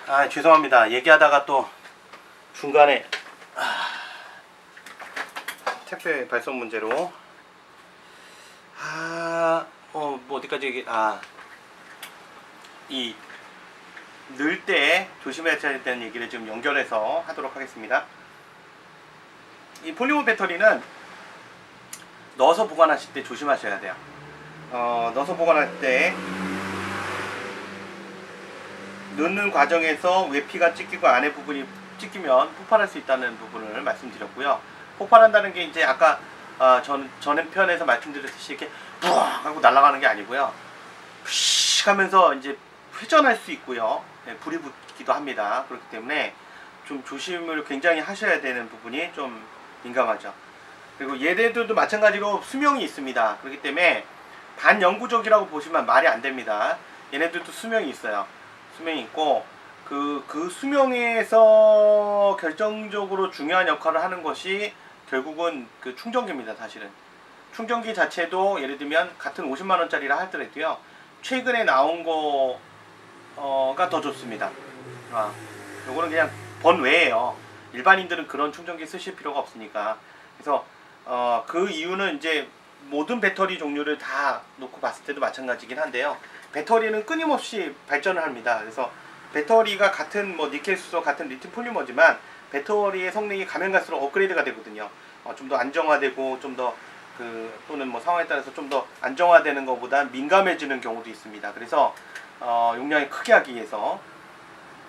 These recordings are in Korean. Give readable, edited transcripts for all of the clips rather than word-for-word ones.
아, 죄송합니다. 얘기하다가 또 중간에 택배 발송 문제로 뭐 어디까지 이 넣을 때 조심해야 되는 얘기를 지금 연결해서 하도록 하겠습니다. 이 폴리머 배터리는 넣어서 보관하실 때 조심하셔야 돼요. 넣어서 보관할 때 넣는 과정에서 외피가 찍히고 안에 부분이 찍히면 폭발할 수 있다는 부분을 말씀드렸고요. 폭발한다는 게 이제 아까 전 편에서 말씀드렸듯이 이렇게 부엉 하고 날아가는 게 아니고요. 푸쉬 하면서 이제 회전할 수 있고요. 네, 불이 붙기도 합니다. 그렇기 때문에 좀 조심을 굉장히 하셔야 되는 부분이 좀 민감하죠. 그리고 얘네들도 마찬가지로 수명이 있습니다. 그렇기 때문에 반영구적이라고 보시면 말이 안 됩니다. 얘네들도 수명이 있어요. 수명이 있고 그 수명에서 결정적으로 중요한 역할을 하는 것이 결국은 그 충전기입니다. 사실은 충전기 자체도 예를 들면 같은 50만원짜리라 하더라도요, 최근에 나온 거가 더 좋습니다. 요거는 그냥 번외예요. 일반인들은 그런 충전기 쓰실 필요가 없으니까. 그래서 그 이유는 이제 모든 배터리 종류를 다 놓고 봤을 때도 마찬가지긴 한데요. 배터리는 끊임없이 발전을 합니다. 그래서 배터리가 같은 뭐 니켈 수소 같은 리튬 폴리머지만 배터리의 성능이 가면 갈수록 업그레이드가 되거든요. 좀 더 안정화되고 좀 더 또는 뭐 상황에 따라서 좀 더 안정화되는 것보다 민감해지는 경우도 있습니다. 그래서 용량이 크게 하기 위해서,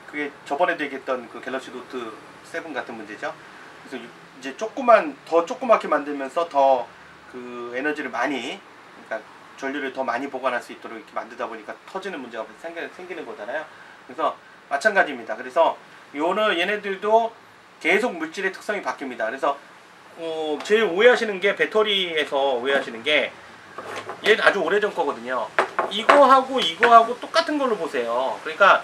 그게 저번에도 얘기했던 그 갤럭시 노트 7 같은 문제죠. 그래서 이제 더 조그맣게 만들면서 더 그 에너지를 많이, 그러니까 전류를 더 많이 보관할 수 있도록 이렇게 만들다 보니까 터지는 문제가 생기는 거잖아요. 그래서 마찬가지입니다. 그래서 얘네들도 계속 물질의 특성이 바뀝니다. 그래서 제일 오해하시는 게, 배터리에서 오해하시는 게, 얘 아주 오래전 거거든요. 이거하고 똑같은 걸로 보세요. 그러니까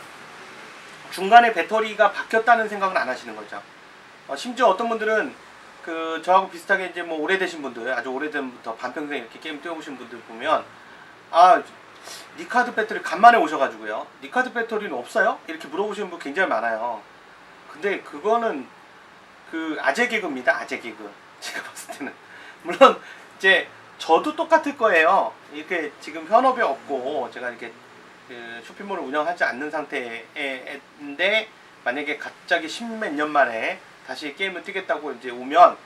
중간에 배터리가 바뀌었다는 생각은 안 하시는 거죠. 심지어 어떤 분들은 저하고 비슷하게 이제 뭐 오래되신 분들, 아주 오래전부터 반평생 이렇게 게임 뛰어보신 분들 보면, 니카드 배터리 간만에 오셔가지고요, 니카드 배터리는 없어요? 이렇게 물어보시는 분 굉장히 많아요. 근데 그거는 아재 개그입니다. 아재 개그. 제가 봤을 때는. 물론 이제 저도 똑같을 거예요. 이렇게 지금 현업이 없고 제가 이렇게 쇼핑몰을 운영하지 않는 상태인데, 만약에 갑자기 십몇 년 만에 다시 게임을 뛰겠다고 이제 오면,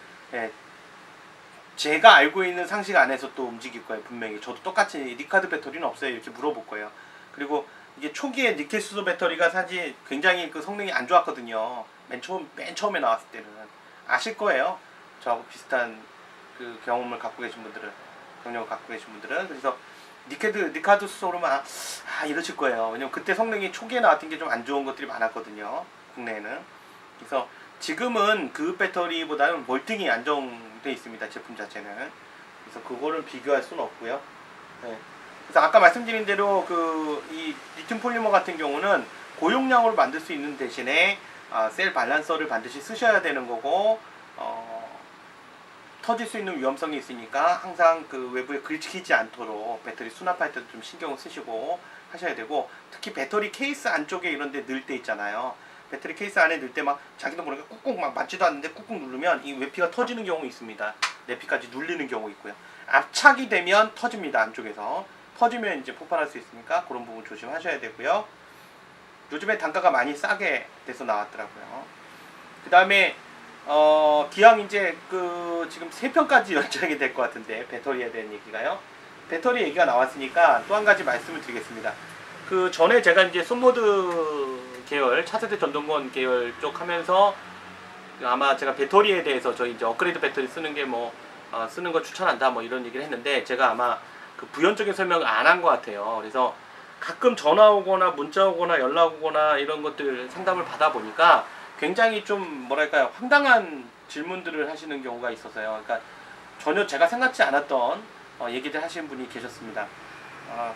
제가 알고 있는 상식 안에서 또 움직일 거예요. 분명히 저도 똑같이 니카드 배터리는 없어요 이렇게 물어볼 거예요. 그리고 이게 초기에 니켈 수소 배터리가 사실 굉장히 그 성능이 안 좋았거든요. 맨 처음에 나왔을 때는. 아실 거예요, 저하고 비슷한 그 경험을 갖고 계신 분들은, 경력을 갖고 계신 분들은. 그래서 니카드 수소로만 이러실 거예요. 왜냐면 그때 성능이 초기에 나왔던 게 좀 안 좋은 것들이 많았거든요, 국내에는. 그래서 지금은 그 배터리보다는 월등히 안정돼 있습니다, 제품 자체는. 그래서 그거를 비교할 수는 없고요. 네. 그래서 아까 말씀드린 대로 이 리튬 폴리머 같은 경우는 고용량으로 만들 수 있는 대신에 셀 밸런서를 반드시 쓰셔야 되는 거고, 터질 수 있는 위험성이 있으니까 항상 그 외부에 긁히지 않도록 배터리 수납할 때도 좀 신경을 쓰시고 하셔야 되고, 특히 배터리 케이스 안쪽에 이런 데 넣을 때 있잖아요. 배터리 케이스 안에 넣을 때 막 자기도 모르게 꾹꾹 막 맞지도 않는데 꾹꾹 누르면 이 외피가 터지는 경우 있습니다. 내피까지 눌리는 경우 있고요. 압착이 되면 터집니다. 안쪽에서 터지면 이제 폭발할 수 있으니까 그런 부분 조심하셔야 되고요. 요즘에 단가가 많이 싸게 돼서 나왔더라고요. 그 다음에 기왕 이제 지금 3편까지 연장이 될 것 같은데, 배터리에 대한 얘기가요. 배터리 얘기가 나왔으니까 또 한 가지 말씀을 드리겠습니다. 전에 제가 이제 손모드 계열, 차세대 전동건 계열 쪽 하면서 아마 제가 배터리에 대해서 저희 이제 업그레이드 배터리 쓰는 게 쓰는 거 추천한다 뭐 이런 얘기를 했는데, 제가 아마 부연적인 설명을 안 한 것 같아요. 그래서 가끔 전화 오거나 문자 오거나 연락 오거나 이런 것들 상담을 받아 보니까 굉장히 좀 뭐랄까요, 황당한 질문들을 하시는 경우가 있어서요. 그러니까 전혀 제가 생각지 않았던 얘기들 하시는 분이 계셨습니다.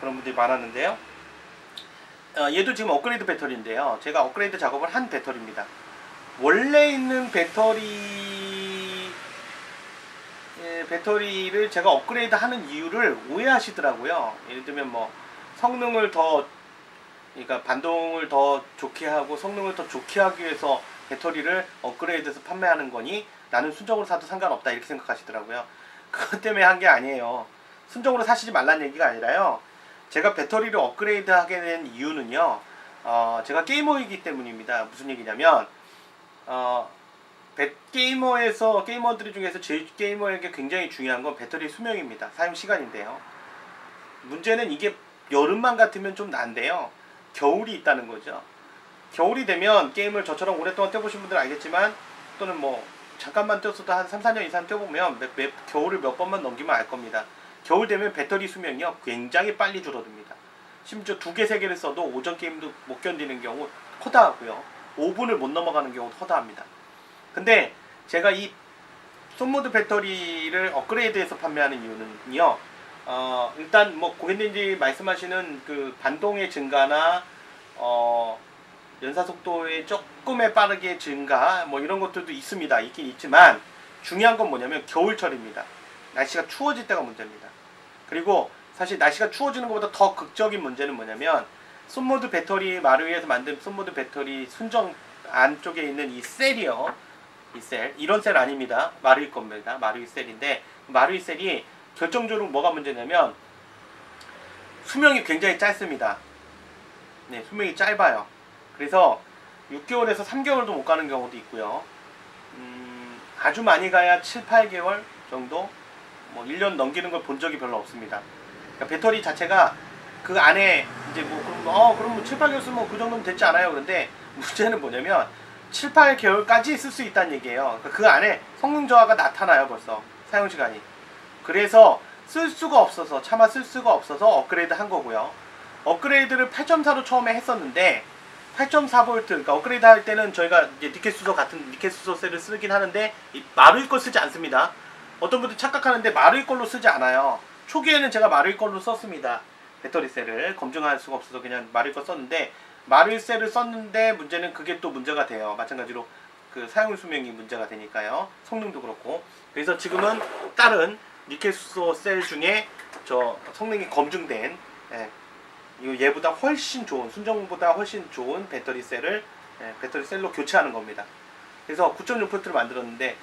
그런 분들이 많았는데요. 얘도 지금 업그레이드 배터리인데요. 제가 업그레이드 작업을 한 배터리입니다. 원래 있는 배터리를 제가 업그레이드 하는 이유를 오해하시더라고요. 예를 들면 뭐 성능을 더 그러니까 반동을 더 좋게 하고 성능을 더 좋게 하기 위해서 배터리를 업그레이드해서 판매하는 거니 나는 순정으로 사도 상관없다 이렇게 생각하시더라고요. 그것 때문에 한 게 아니에요. 순정으로 사시지 말라는 얘기가 아니라요. 제가 배터리를 업그레이드 하게 된 이유는요. 제가 게이머이기 때문입니다. 무슨 얘기냐면 게이머들 중에서 제일 게이머에게 굉장히 중요한 건 배터리 수명입니다. 사용 시간인데요. 문제는 이게 여름만 같으면 좀 난데요. 겨울이 있다는 거죠. 겨울이 되면 게임을 저처럼 오랫동안 뛰어보신 분들은 알겠지만 또는 뭐 잠깐만 뛰었어도 한 3, 4년 이상 뛰어보면 겨울을 몇 번만 넘기면 알 겁니다. 겨울 되면 배터리 수명이요 굉장히 빨리 줄어듭니다. 심지어 2개, 3개를 써도 오전 게임도 못 견디는 경우 허다하고요. 5분을 못 넘어가는 경우도 허다합니다. 근데 제가 이 숏모드 배터리를 업그레이드해서 판매하는 이유는요. 일단 뭐 고객님들이 말씀하시는 그 반동의 증가나 연사 속도의 조금의 빠르게 증가 뭐 이런 것들도 있습니다. 있긴 있지만 중요한 건 뭐냐면 겨울철입니다. 날씨가 추워질 때가 문제입니다. 그리고 사실 날씨가 추워지는 것보다 더 극적인 문제는 뭐냐면 숏모드 배터리 마루이에서 만든 숏모드 배터리 순정 안쪽에 있는 이 셀이요. 이 셀, 이런 셀 아닙니다. 마루이 겁니다. 마루이 셀인데 마루이 셀이 결정적으로 뭐가 문제냐면 수명이 굉장히 짧습니다. 네, 수명이 짧아요. 그래서 6개월에서 3개월도 못 가는 경우도 있고요. 아주 많이 가야 7, 8개월 정도, 뭐 1년 넘기는 걸 본 적이 별로 없습니다. 그러니까 배터리 자체가 그 안에 이제 그럼 뭐 7, 8개월 쓰면 그 정도면 됐지 않아요. 그런데 문제는 뭐냐면 7, 8개월까지 쓸 수 있다는 얘기예요. 그러니까 그 안에 성능 저하가 나타나요, 벌써 사용 시간이. 그래서 차마 쓸 수가 없어서 업그레이드 한 거고요. 업그레이드를 8.4로 처음에 했었는데 8.4V, 그러니까 업그레이드 할 때는 저희가 이제 니켈수소 같은 니켈수소 셀을 쓰긴 하는데 이 마루이 걸 쓰지 않습니다. 어떤 분들 착각하는데 마루이 걸로 쓰지 않아요. 초기에는 제가 마루이 걸로 썼습니다. 배터리 셀을 검증할 수가 없어서 그냥 마루이 걸 썼는데 마루이 셀을 썼는데 문제는 그게 또 문제가 돼요. 마찬가지로 그 사용 수명이 문제가 되니까요. 성능도 그렇고. 그래서 지금은 다른 니켈수소 셀 중에 저 성능이 검증된 얘보다 훨씬 좋은, 순정보다 훨씬 좋은 배터리 셀을 배터리 셀로 교체하는 겁니다. 그래서 9.6V를 만들었는데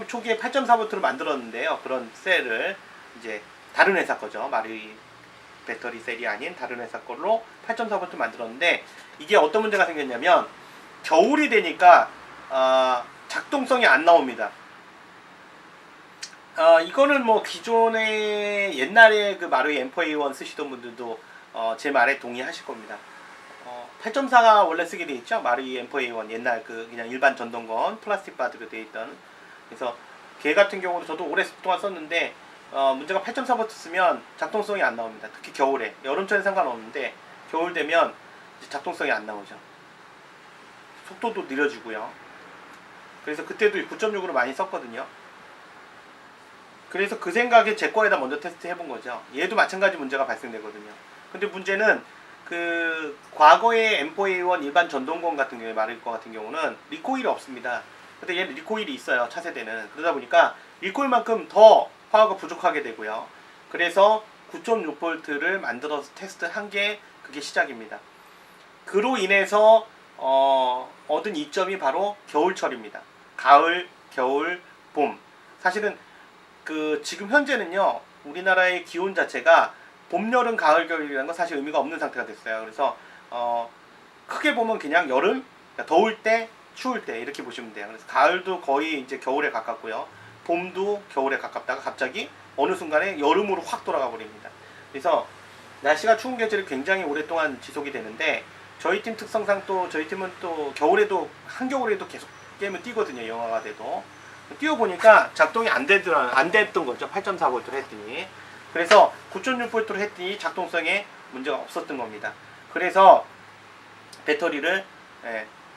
초기에 8.4V를 만들었는데요. 그런 셀을 이제 다른 회사 거죠. 마루이 배터리 셀이 아닌 다른 회사 걸로 8.4V 만들었는데 이게 어떤 문제가 생겼냐면 겨울이 되니까 작동성이 안 나옵니다. 이거는 뭐 기존에 옛날에 그 마루이 M4A1 쓰시던 분들도 제 말에 동의하실 겁니다. 8.4가 원래 쓰게 돼 있죠. 마루이 M4A1 옛날 그냥 일반 전동건 플라스틱 바드로 돼 있던. 그래서 걔 같은 경우도 저도 오랫동안 썼는데 문제가 8.4V 쓰면 작동성이 안 나옵니다. 특히 겨울에. 여름철에 상관없는데 겨울 되면 이제 작동성이 안 나오죠. 속도도 느려지고요. 그래서 그때도 9.6으로 많이 썼거든요. 그래서 그 생각에 제 거에다 먼저 테스트 해본 거죠. 얘도 마찬가지 문제가 발생되거든요. 근데 문제는 그 과거의 M4A1 일반 전동건 같은 경우에 마루이 거 같은 경우는 리코일이 없습니다. 근데 얘는 리코일이 있어요. 차세대는. 그러다 보니까 리코일만큼 더 파워가 부족하게 되고요. 그래서 9.6V를 만들어서 테스트한 게 그게 시작입니다. 그로 인해서 얻은 이점이 바로 겨울철입니다. 가을, 겨울, 봄. 사실은 지금 현재는요, 우리나라의 기온 자체가 봄, 여름, 가을, 겨울이라는 건 사실 의미가 없는 상태가 됐어요. 그래서 크게 보면 그냥 여름, 그러니까 더울 때, 추울 때 이렇게 보시면 돼요. 그래서 가을도 거의 이제 겨울에 가깝고요. 봄도 겨울에 가깝다가 갑자기 어느 순간에 여름으로 확 돌아가 버립니다. 그래서 날씨가 추운 계절이 굉장히 오랫동안 지속이 되는데 저희 팀 특성상 또 저희 팀은 또 겨울에도 한겨울에도 계속 게임을 뛰거든요. 영화가 돼도. 뛰어보니까 작동이 안 됐던 거죠. 8.4V를 했더니. 그래서 9.6V로 했더니 작동성에 문제가 없었던 겁니다. 그래서 배터리를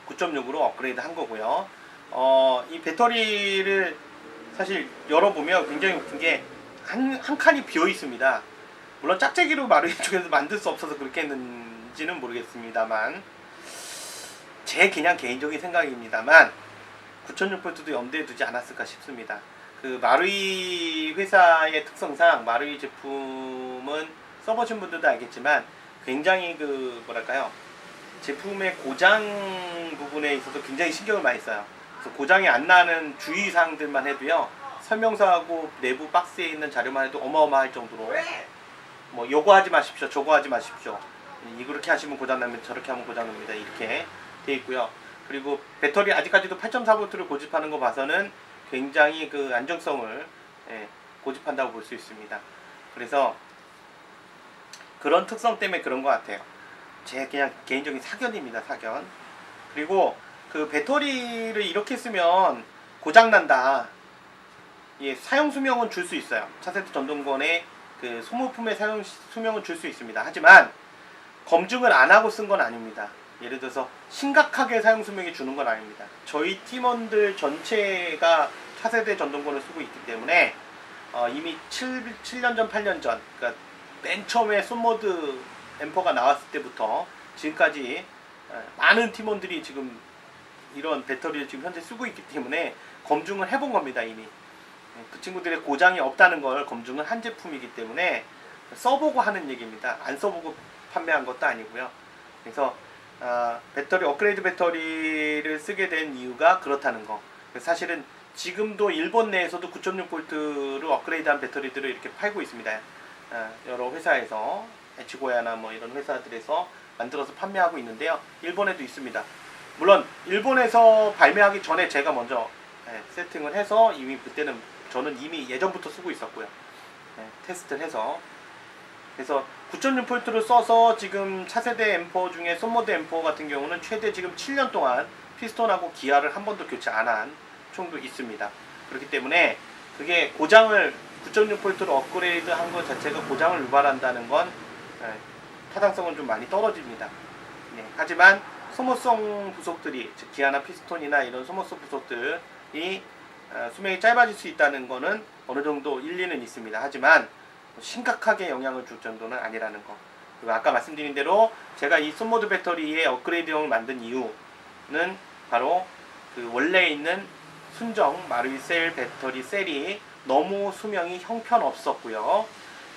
9.6으로 업그레이드 한 거고요. 이 배터리를 사실 열어보면 굉장히 웃긴 게 한 칸이 비어 있습니다. 물론 짝짝이로 마루이 쪽에서 만들 수 없어서 그렇게 했는지는 모르겠습니다만 제 그냥 개인적인 생각입니다만 9.6V도 염두에 두지 않았을까 싶습니다. 그 마루이 회사의 특성상 마루이 제품은 써보신 분들도 알겠지만 굉장히 그 뭐랄까요, 제품의 고장 부분에 있어서 굉장히 신경을 많이 써요. 그래서 고장이 안 나는 주의사항들만 해도요, 설명서하고 내부 박스에 있는 자료만 해도 어마어마할 정도로 뭐 요거 하지 마십시오, 저거 하지 마십시오, 이렇게 하시면 고장납니다, 저렇게 하면 고장납니다, 이렇게 돼 있고요. 그리고 배터리 아직까지도 8.4V를 고집하는 거 봐서는 굉장히 그 안정성을 고집한다고 볼 수 있습니다. 그래서 그런 특성 때문에 그런 것 같아요. 제 그냥 개인적인 사견입니다, 사견. 그리고 그 배터리를 이렇게 쓰면 고장난다, 예, 사용 수명은 줄 수 있어요. 차세대 전동권의 그 소모품의 사용 수명은 줄 수 있습니다. 하지만 검증을 안 하고 쓴 건 아닙니다. 예를 들어서 심각하게 사용 수명이 주는 건 아닙니다. 저희 팀원들 전체가 차세대 전동권을 쓰고 있기 때문에 이미 7년 전, 8년 전, 그러니까 맨 처음에 손모드 앰퍼가 나왔을 때부터 지금까지 많은 팀원들이 지금 이런 배터리를 지금 현재 쓰고 있기 때문에 검증을 해본 겁니다, 이미. 그 친구들의 고장이 없다는 걸 검증을 한 제품이기 때문에 써보고 하는 얘기입니다. 안 써보고 판매한 것도 아니고요. 그래서 배터리, 업그레이드 배터리를 쓰게 된 이유가 그렇다는 거. 사실은 지금도 일본 내에서도 9.6V를 업그레이드한 배터리들을 이렇게 팔고 있습니다. 여러 회사에서 에치고야나 뭐 이런 회사들에서 만들어서 판매하고 있는데요. 일본에도 있습니다. 물론 일본에서 발매하기 전에 제가 먼저 세팅을 해서 이미 그때는 저는 이미 예전부터 쓰고 있었고요. 테스트를 해서. 그래서 9.6V를 써서 지금 차세대 앰퍼 중에 손모드 앰퍼 같은 경우는 최대 지금 7년 동안 피스톤하고 기아를 한 번도 교체 안 한 총도 있습니다. 그렇기 때문에 그게 고장을 9.6V로 업그레이드 한 것 자체가 고장을 유발한다는 건 타당성은 좀 많이 떨어집니다. 하지만 소모성 부속들이, 즉 기아나 피스톤이나 이런 소모성 부속들이 수명이 짧아질 수 있다는 것은 어느 정도 일리는 있습니다. 하지만 심각하게 영향을 줄 정도는 아니라는 거. 그리고 아까 말씀드린 대로 제가 이 손모드 배터리의 업그레이드형을 만든 이유는 바로 그 원래 있는 순정 마루이셀 배터리 셀이 너무 수명이 형편없었고요.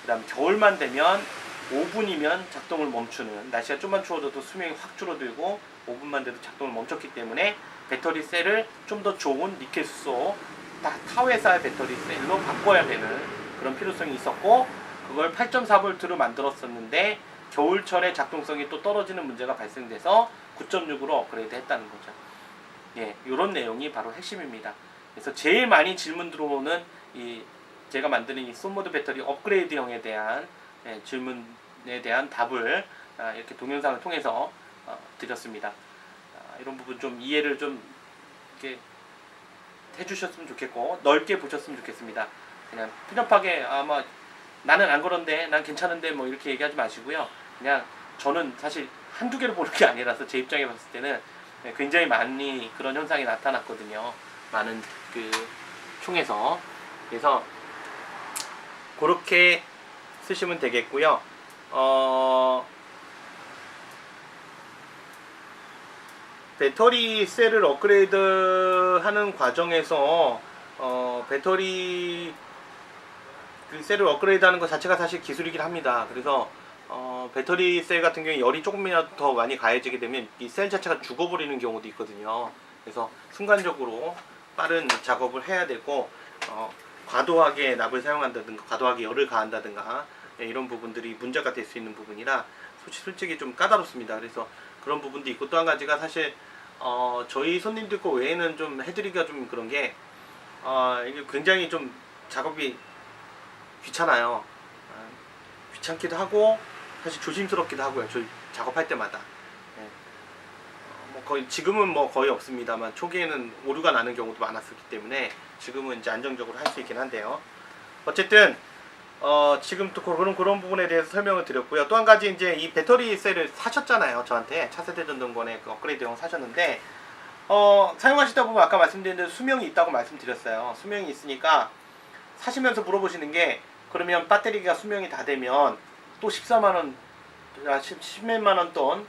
그 다음 겨울만 되면 5분이면 작동을 멈추는, 날씨가 좀만 추워져도 수명이 확 줄어들고 5분만 돼도 작동을 멈췄기 때문에 배터리 셀을 좀 더 좋은 니켈수소 타회사 배터리 셀로 바꿔야 되는 그런 필요성이 있었고, 그걸 8.4V로 만들었었는데 겨울철에 작동성이 또 떨어지는 문제가 발생돼서 9.6으로 업그레이드 했다는 거죠. 예, 이런 내용이 바로 핵심입니다. 그래서 제일 많이 질문 들어오는 이 제가 만드는 이 손모드 배터리 업그레이드형에 대한 질문에 대한 답을 이렇게 동영상을 통해서 드렸습니다. 이런 부분 좀 이해를 좀 이렇게 해주셨으면 좋겠고 넓게 보셨으면 좋겠습니다. 그냥 편협하게 아마 나는 안 그런데 난 괜찮은데 뭐 이렇게 얘기하지 마시고요. 그냥 저는 사실 한두 개를 보는 게 아니라서 제 입장에 봤을 때는 굉장히 많이 그런 현상이 나타났거든요. 많은 그 총에서. 그래서 그렇게 쓰시면 되겠고요. 배터리 셀을 업그레이드 하는 과정에서 배터리 그 셀을 업그레이드 하는 것 자체가 사실 기술이긴 합니다. 그래서 배터리 셀 같은 경우에 열이 조금이라도 더 많이 가해지게 되면 이 셀 자체가 죽어버리는 경우도 있거든요. 그래서 순간적으로 빠른 작업을 해야 되고 과도하게 납을 사용한다든가 과도하게 열을 가한다든가 이런 부분들이 문제가 될 수 있는 부분이라 솔직히 좀 까다롭습니다. 그래서 그런 부분도 있고, 또 한 가지가 사실 저희 손님들 거 외에는 좀 해드리기가 좀 그런 게 이게 굉장히 좀 작업이 귀찮아요. 귀찮기도 하고 사실 조심스럽기도 하고요. 저희 작업할 때마다. 뭐 거의 지금은 뭐 거의 없습니다만 초기에는 오류가 나는 경우도 많았었기 때문에 지금은 이제 안정적으로 할 수 있긴 한데요. 어쨌든 지금 또 그런 부분에 대해서 설명을 드렸고요. 또 한 가지 이제 이 배터리 셀을 사셨잖아요. 저한테 차세대 전동권의 그 업그레이드형 사셨는데 사용하시다 보면 아까 말씀드린 대로 수명이 있다고 말씀드렸어요. 수명이 있으니까 사시면서 물어보시는 게, 그러면 배터리가 수명이 다 되면 또 14만원, 10몇만원 돈,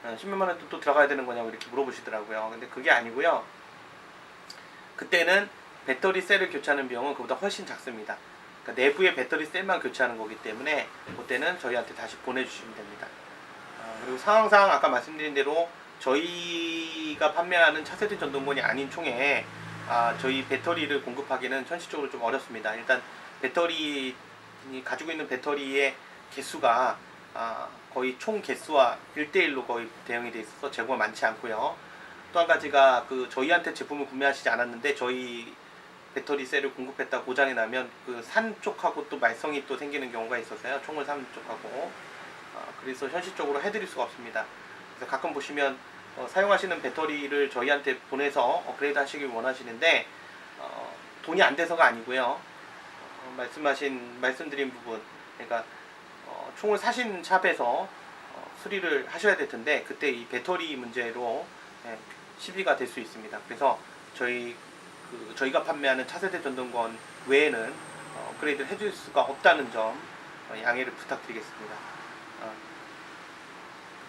10몇만원 돈 또 들어가야 되는 거냐고 이렇게 물어보시더라고요. 근데 그게 아니고요. 그때는 배터리 셀을 교체하는 비용은 그보다 훨씬 작습니다. 그러니까 그러니까 내부의 배터리 셀만 교체하는 거기 때문에 그때는 저희한테 다시 보내주시면 됩니다. 그리고 상황상 아까 말씀드린 대로 저희가 판매하는 차세대 전동권이 아닌 총에 저희 배터리를 공급하기는 현실적으로 좀 어렵습니다. 일단 배터리 가지고 있는 배터리의 개수가 거의 총 개수와 1대1로 거의 대응이 돼 있어서 재고가 많지 않고요. 또 한 가지가 저희한테 제품을 구매하시지 않았는데 저희 배터리 셀을 공급했다 고장이 나면 그 산 쪽하고 또 말썽이 또 생기는 경우가 있어서요. 총을 사는 쪽하고 그래서 현실적으로 해드릴 수가 없습니다. 그래서 가끔 보시면 사용하시는 배터리를 저희한테 보내서 업그레이드 하시길 원하시는데 돈이 안 돼서가 아니고요. 말씀드린 부분, 그러니까 총을 사신 샵에서 수리를 하셔야 될 텐데 그때 이 배터리 문제로 시비가 될 수 있습니다. 그래서 저희가 판매하는 차세대 전동권 외에는 업그레이드를 해줄 수가 없다는 점 양해를 부탁드리겠습니다.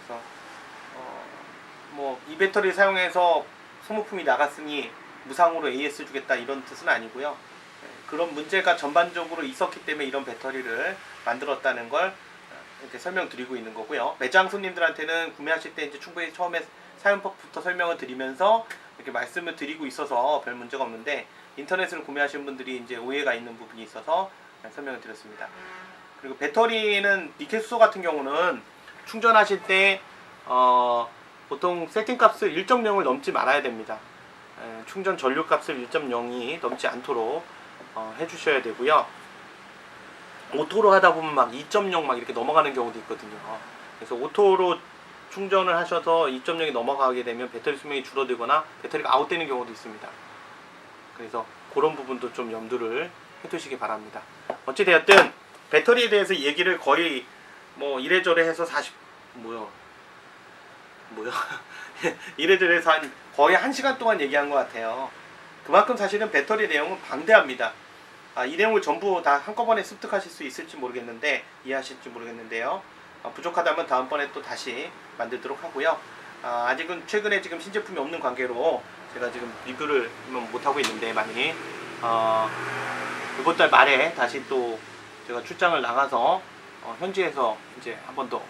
그래서 이 배터리 사용해서 소모품이 나갔으니 무상으로 AS 주겠다 이런 뜻은 아니고요. 그런 문제가 전반적으로 있었기 때문에 이런 배터리를 만들었다는 걸 이렇게 설명드리고 있는 거고요. 매장 손님들한테는 구매하실 때 이제 충분히 처음에 사용법부터 설명을 드리면서 이렇게 말씀을 드리고 있어서 별 문제가 없는데 인터넷으로 구매하시는 분들이 이제 오해가 있는 부분이 있어서 설명을 드렸습니다. 그리고 배터리는 니켈 수소 같은 경우는 충전하실 때 보통 세팅값을 1.0을 넘지 말아야 됩니다. 충전 전류값을 1.0이 넘지 않도록 해주셔야 되고요. 오토로 하다 보면 막 2.0 막 이렇게 넘어가는 경우도 있거든요. 그래서 오토로 충전을 하셔서 2.0이 넘어가게 되면 배터리 수명이 줄어들거나 배터리가 아웃되는 경우도 있습니다. 그래서 그런 부분도 좀 염두를 해두시기 바랍니다. 어찌되었든 배터리에 대해서 얘기를 거의 이래저래 해서 이래저래 해서 거의 1시간 동안 얘기한 것 같아요. 그만큼 사실은 배터리 내용은 방대합니다. 이 내용을 전부 다 한꺼번에 습득하실 수 있을지 모르겠는데 이해하실지 모르겠는데요. 부족하다면 다음번에 또 다시 만들도록 하고요. 아직은 최근에 지금 신제품이 없는 관계로 제가 지금 리뷰를 못하고 있는데 많이 이번 달 말에 다시 또 제가 출장을 나가서 현지에서 이제 한 번 더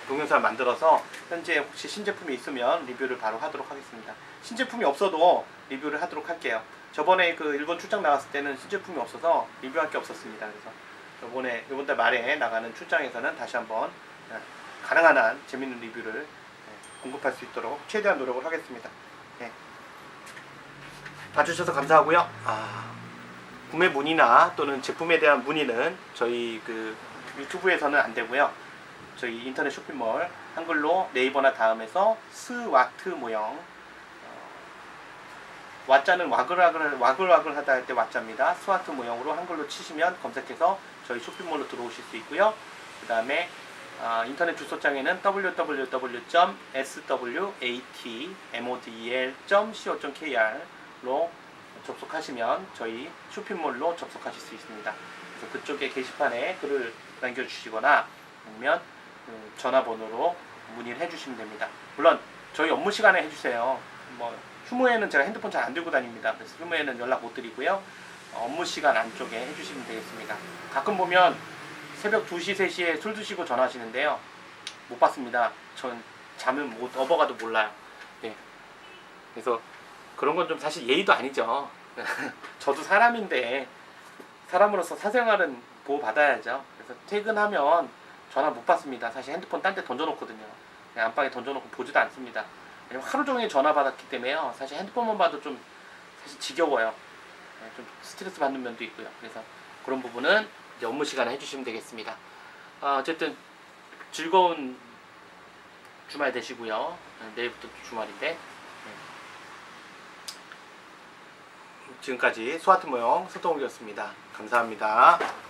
동영상을 만들어서 현재 혹시 신제품이 있으면 리뷰를 바로 하도록 하겠습니다. 신제품이 없어도 리뷰를 하도록 할게요. 저번에 일본 출장 나갔을 때는 신제품이 없어서 리뷰할 게 없었습니다. 그래서 이번 달 말에 나가는 출장에서는 다시 한번 가능한 한 재밌는 리뷰를 공급할 수 있도록 최대한 노력을 하겠습니다. 봐주셔서 감사하고요. 구매 문의나 또는 제품에 대한 문의는 저희 유튜브에서는 안 되고요. 저희 인터넷 쇼핑몰 한글로 네이버나 다음에서 스와트 모형, 와자는 와글와글 하다 할 때 와자입니다. 스와트 모형으로 한글로 치시면 검색해서 저희 쇼핑몰로 들어오실 수 있고요. 그 다음에 인터넷 주소창에는 www.swatmodel.co.kr로 접속하시면 저희 쇼핑몰로 접속하실 수 있습니다. 그래서 그쪽에 게시판에 글을 남겨주시거나 아니면 전화번호로 문의를 해주시면 됩니다. 물론 저희 업무 시간에 해주세요. 휴무에는 제가 핸드폰 잘 안 들고 다닙니다. 그래서 휴무에는 연락 못 드리고요. 업무 시간 안쪽에 해주시면 되겠습니다. 가끔 보면 새벽 2시, 3시에 술 드시고 전화하시는데요. 못 받습니다. 전 잠을 못 업어가도 몰라요. 그래서 그런 건 좀 사실 예의도 아니죠. 저도 사람인데 사람으로서 사생활은 보호받아야죠. 그래서 퇴근하면 전화 못 받습니다. 사실 핸드폰 딴 데 던져놓거든요. 그냥 안방에 던져놓고 보지도 않습니다. 왜냐면 하루 종일 전화 받았기 때문에요. 사실 핸드폰만 봐도 좀 사실 지겨워요. 좀 스트레스 받는 면도 있고요. 그래서 그런 부분은 이제 업무 시간에 해주시면 되겠습니다. 어쨌든 즐거운 주말 되시고요. 내일부터 주말인데 지금까지 스와트 모형 소통이었습니다. 감사합니다.